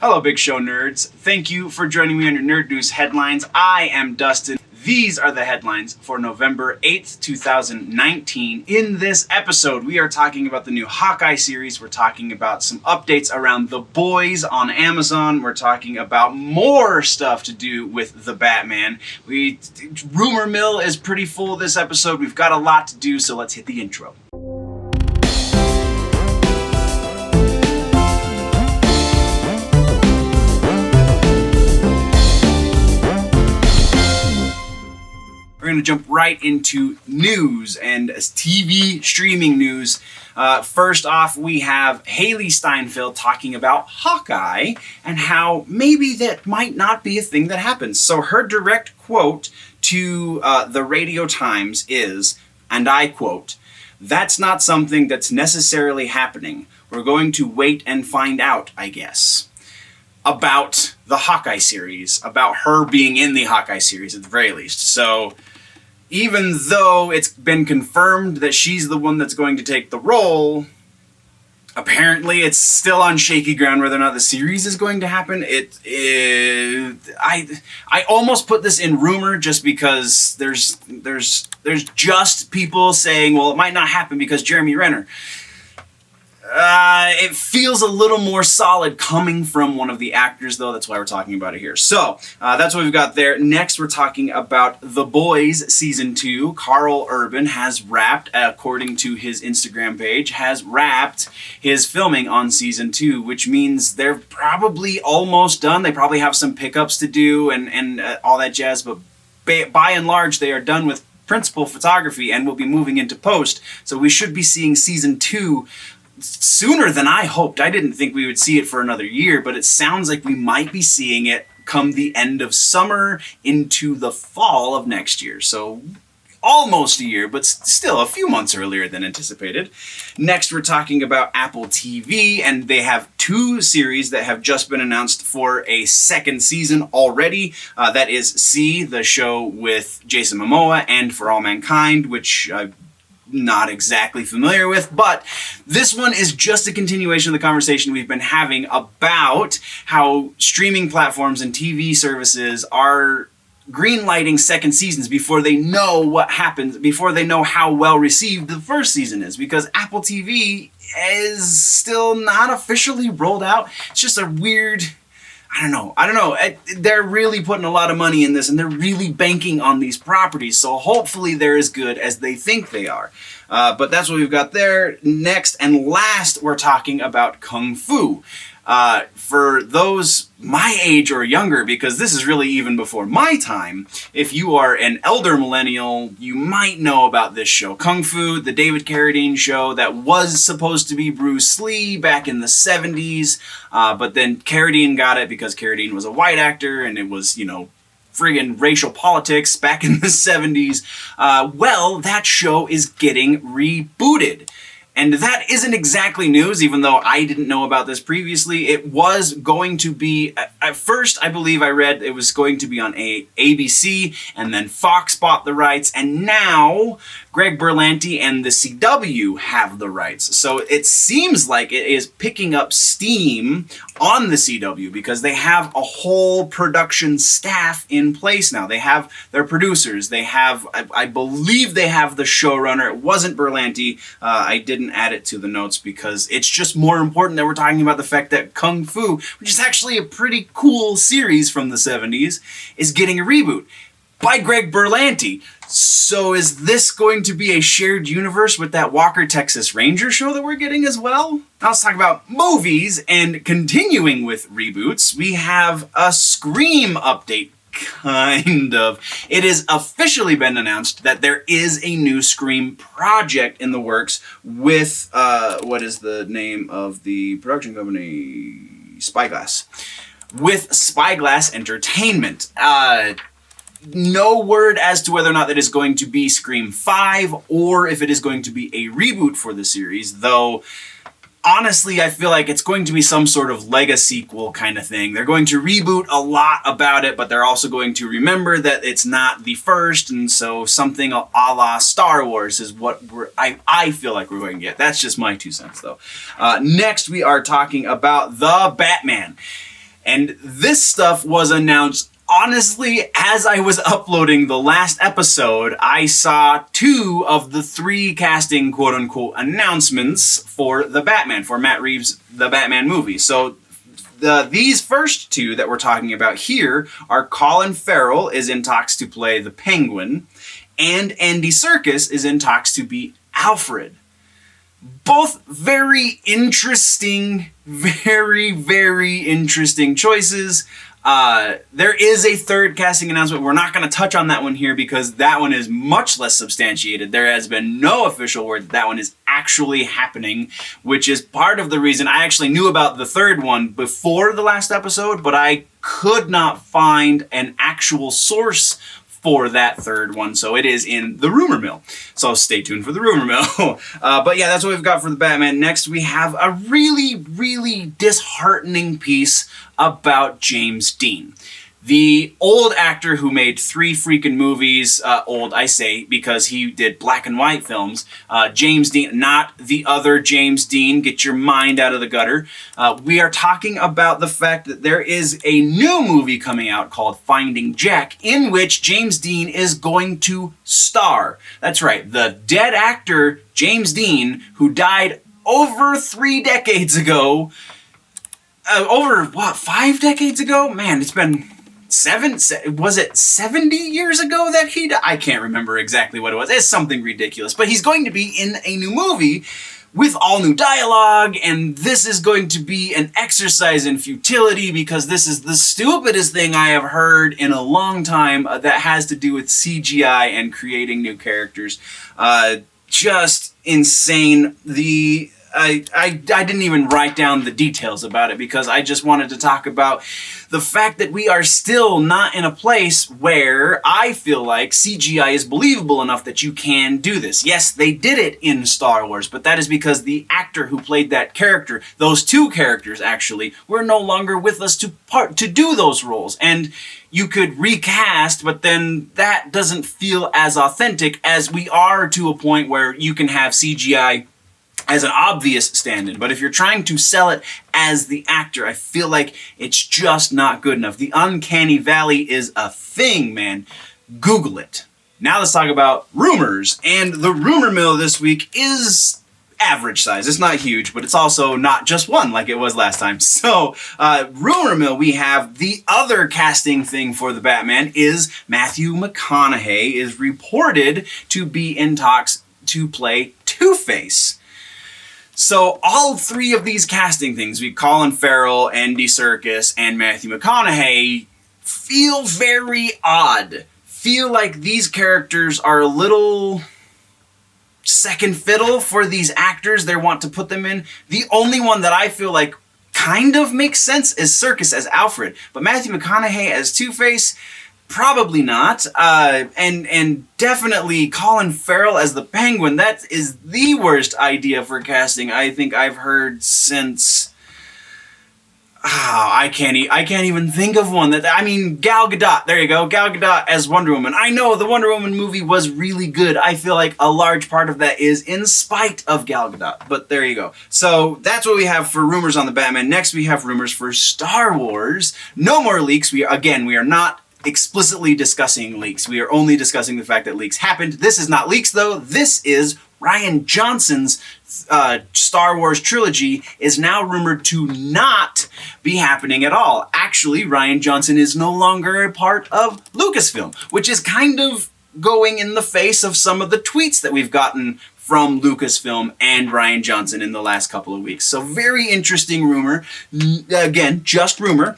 Hello, Big Show nerds. Thank you for joining me on your Nerd News headlines. I am Dustin. These are the headlines for November 8th, 2019. In this episode, we are talking about the new Hawkeye series. We're talking about some updates around The Boys on Amazon. We're talking about more stuff to do with the Batman. Rumor mill is pretty full this episode. We've got a lot to do, so let's hit the intro. We're going to jump right into news and TV streaming news. First off, we have Hailee Steinfeld talking about Hawkeye and how maybe that might not be a thing that happens. So her direct quote to the Radio Times is, and I quote, "That's not something that's necessarily happening. We're going to wait and find out, I guess." About the Hawkeye series, about her being in the Hawkeye series at the very least. So even though it's been confirmed that she's the one that's going to take the role, apparently it's still on shaky ground whether or not the series is going to happen. I almost put this in rumor just because there's just people saying, well, it might not happen because Jeremy Renner. It feels a little more solid coming from one of the actors, though. That's why we're talking about it here. So, that's what we've got there. Next, we're talking about The Boys Season 2. Karl Urban has wrapped, according to his Instagram page, has wrapped his filming on Season 2, which means they're probably almost done. They probably have some pickups to do and all that jazz, but by and large, they are done with principal photography and will be moving into post. So we should be seeing Season 2 sooner than I hoped. I didn't think we would see it for another year, but it sounds like we might be seeing it come the end of summer into the fall of next year. So almost a year, but still a few months earlier than anticipated. Next, we're talking about Apple TV, and they have two series that have just been announced for a second season already. That is See, the show with Jason Momoa, and For All Mankind, which not exactly familiar with, but this one is just a continuation of the conversation we've been having about how streaming platforms and TV services are greenlighting second seasons before they know what happens, before they know how well received the first season is, because Apple TV is still not officially rolled out. It's just a weird, I don't know. They're really putting a lot of money in this, and they're really banking on these properties, so hopefully they're as good as they think they are. But that's what we've got there. Next and last, we're talking about Kung Fu. For those my age or younger, because this is really even before my time, if you are an elder millennial, you might know about this show. Kung Fu, the David Carradine show that was supposed to be Bruce Lee back in the 70s, but then Carradine got it because Carradine was a white actor and it was, friggin' racial politics back in the 70s. Well, that show is getting rebooted. And that isn't exactly news, even though I didn't know about this previously. It was going to be, at first I believe I read it was going to be on ABC, and then Fox bought the rights, and now Greg Berlanti and the CW have the rights. So it seems like it is picking up steam on the CW because they have a whole production staff in place now. They have their producers. They have, I believe they have the showrunner. It wasn't Berlanti. I didn't add it to the notes because it's just more important that we're talking about the fact that Kung Fu, which is actually a pretty cool series from the 70s, is getting a reboot by Greg Berlanti. So is this going to be a shared universe with that Walker, Texas Ranger show that we're getting as well? Now let's talk about movies, and continuing with reboots, we have a Scream update. Kind of. It has officially been announced that there is a new Scream project in the works with, what is the name of the production company? Spyglass. With Spyglass Entertainment. No word as to whether or not that is going to be Scream 5 or if it is going to be a reboot for the series, though honestly, I feel like it's going to be some sort of Lega-sequel kind of thing. They're going to reboot a lot about it, but they're also going to remember that it's not the first, and so something a la Star Wars is what I feel like we're going to get. That's just my 2 cents, though. Next, we are talking about The Batman. And this stuff was announced. Honestly, as I was uploading the last episode, I saw 2 of the 3 casting quote-unquote announcements for the Batman, for Matt Reeves' The Batman movie. So these first 2 that we're talking about here are Colin Ferrell is in talks to play the Penguin, and Andy Serkis is in talks to be Alfred. Both very interesting, very, very interesting choices. There is a 3rd casting announcement. We're not going to touch on that one here because that one is much less substantiated. There has been no official word that one is actually happening, which is part of the reason I actually knew about the 3rd one before the last episode, but I could not find an actual source for that 3rd one, so it is in the rumor mill. So stay tuned for the rumor mill. But yeah, that's what we've got for the Batman. Next, we have a really, really disheartening piece about James Dean. The old actor who made 3 freaking movies, old I say because he did black and white films, James Dean, not the other James Dean, get your mind out of the gutter. We are talking about the fact that there is a new movie coming out called Finding Jack, in which James Dean is going to star. That's right, the dead actor James Dean, who died over 3 decades ago, 5 decades ago? Man, it's been... was it 70 years ago that he died? I can't remember exactly what it was. It's something ridiculous. But he's going to be in a new movie with all new dialogue, and this is going to be an exercise in futility because this is the stupidest thing I have heard in a long time that has to do with CGI and creating new characters. Just insane. I didn't even write down the details about it because I just wanted to talk about the fact that we are still not in a place where I feel like CGI is believable enough that you can do this. Yes, they did it in Star Wars, but that is because the actor who played that character, those 2 characters actually, were no longer with us to do those roles. And you could recast, but then that doesn't feel as authentic as we are to a point where you can have CGI as an obvious stand-in. But if you're trying to sell it as the actor, I feel like it's just not good enough. The uncanny valley is a thing, man. Google it. Now let's talk about rumors. And the rumor mill this week is average size. It's not huge, but it's also not just one like it was last time. So, rumor mill, we have the other casting thing for the Batman is Matthew McConaughey is reported to be in talks to play Two-Face. So all 3 of these casting things, Colin Farrell, Andy Serkis, and Matthew McConaughey, feel very odd. Feel like these characters are a little second fiddle for these actors they want to put them in. The only one that I feel like kind of makes sense is Serkis as Alfred, but Matthew McConaughey as Two-Face, probably not. And definitely Colin Ferrell as the Penguin. That is the worst idea for casting I think I've heard since... I can't even think of one. Gal Gadot. There you go. Gal Gadot as Wonder Woman. I know the Wonder Woman movie was really good. I feel like a large part of that is in spite of Gal Gadot. But there you go. So that's what we have for rumors on the Batman. Next we have rumors for Star Wars. No more leaks. We are not explicitly discussing leaks. We are only discussing the fact that leaks happened. This is not leaks though. This is Rian Johnson's Star Wars trilogy is now rumored to not be happening at all. Actually, Rian Johnson is no longer a part of Lucasfilm, which is kind of going in the face of some of the tweets that we've gotten from Lucasfilm and Rian Johnson in the last couple of weeks. So very interesting rumor. Again, just rumor.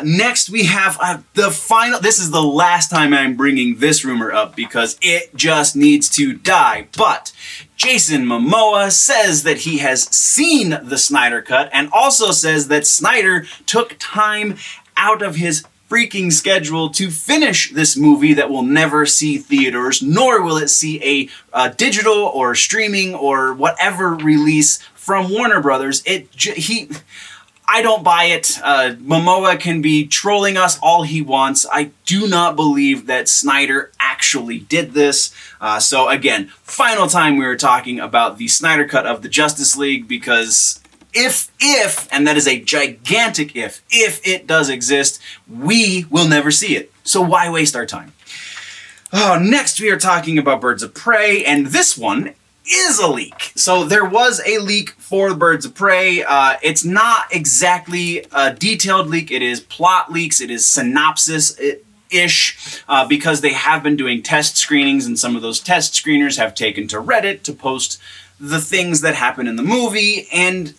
Next we have the final... This is the last time I'm bringing this rumor up because it just needs to die. But Jason Momoa says that he has seen the Snyder Cut and also says that Snyder took time out of his freaking schedule to finish this movie that will never see theaters, nor will it see a digital or streaming or whatever release from Warner Brothers. I don't buy it. Momoa can be trolling us all he wants. I do not believe that Snyder actually did this. So again, final time we were talking about the Snyder Cut of the Justice League because if, and that is a gigantic if it does exist, we will never see it. So why waste our time? Oh, next we are talking about Birds of Prey, and this one is a leak. So there was a leak for Birds of Prey. It's not exactly a detailed leak. It is plot leaks. It is synopsis-ish, because they have been doing test screenings, and some of those test screeners have taken to Reddit to post the things that happen in the movie, and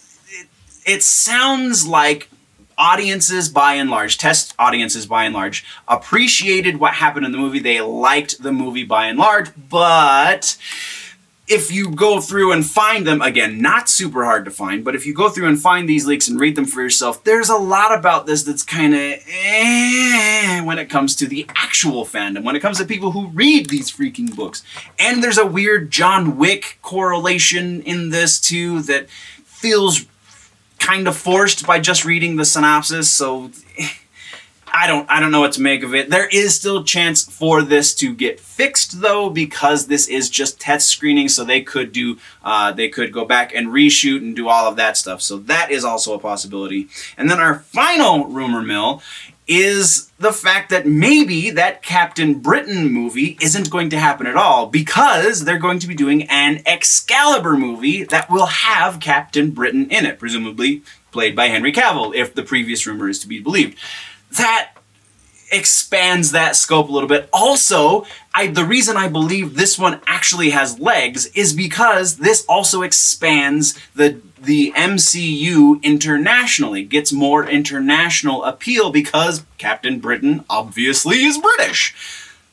it sounds like audiences by and large, test audiences by and large, appreciated what happened in the movie. They liked the movie by and large, but if you go through and find them, again, not super hard to find, but if you go through and find these leaks and read them for yourself, there's a lot about this that's kind of when it comes to the actual fandom, when it comes to people who read these freaking books. And there's a weird John Wick correlation in this too that feels kind of forced by just reading the synopsis, so I don't know what to make of it. There is still chance for this to get fixed though, because this is just test screening, so they could go back and reshoot and do all of that stuff. So that is also a possibility. And then our final rumor mill is the fact that maybe that Captain Britain movie isn't going to happen at all, because they're going to be doing an Excalibur movie that will have Captain Britain in it, presumably played by Henry Cavill, if the previous rumor is to be believed. That expands that scope a little bit. Also, the reason I believe this one actually has legs is because this also expands the MCU internationally, gets more international appeal because Captain Britain obviously is British.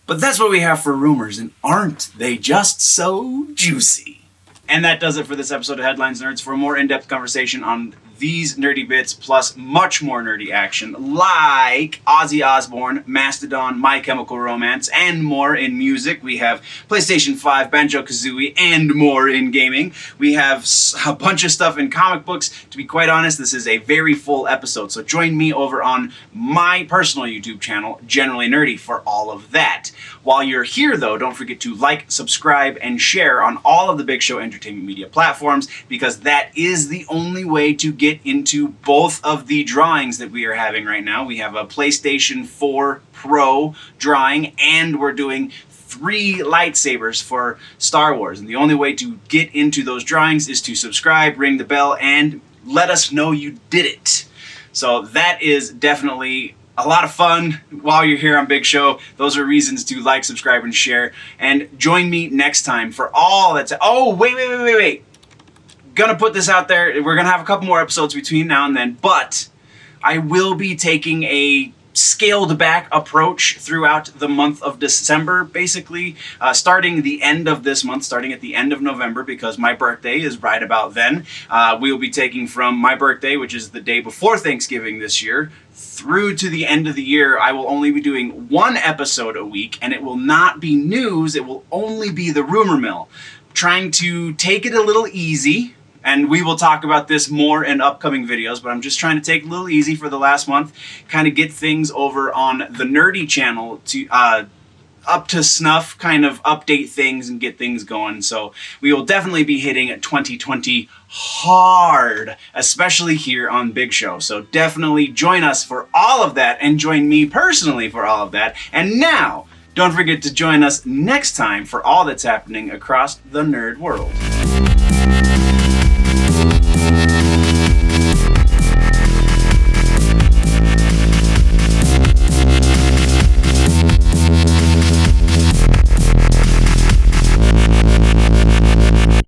But that's what we have for rumors, and aren't they just so juicy? And that does it for this episode of Headlines Nerds. For a more in-depth conversation on these nerdy bits, plus much more nerdy action, like Ozzy Osbourne, Mastodon, My Chemical Romance, and more in music. We have PlayStation 5, Banjo-Kazooie, and more in gaming. We have a bunch of stuff in comic books. To be quite honest, this is a very full episode, so join me over on my personal YouTube channel, Generally Nerdy, for all of that. While you're here, though, don't forget to like, subscribe, and share on all of the Big Show Entertainment Media platforms, because that is the only way to get into both of the drawings that we are having right now. We have a PlayStation 4 Pro drawing, and we're doing 3 lightsabers for Star Wars. And the only way to get into those drawings is to subscribe, ring the bell, and let us know you did it. So that is definitely a lot of fun while you're here on Big Show. Those are reasons to like, subscribe, and share. And join me next time for all that's... Oh, wait. Gonna put this out there. We're gonna have a couple more episodes between now and then, but I will be taking a scaled back approach throughout the month of December, basically, starting the end of this month, starting at the end of November, because my birthday is right about then. We will be taking from my birthday, which is the day before Thanksgiving this year, through to the end of the year. I will only be doing 1 episode a week, and it will not be news. It will only be the rumor mill. Trying to take it a little easy. And we will talk about this more in upcoming videos, but I'm just trying to take it a little easy for the last month, kind of get things over on the Nerdy channel to up to snuff, kind of update things and get things going. So we will definitely be hitting 2020 hard, especially here on Big Show. So definitely join us for all of that, and join me personally for all of that. And now, don't forget to join us next time for all that's happening across the nerd world.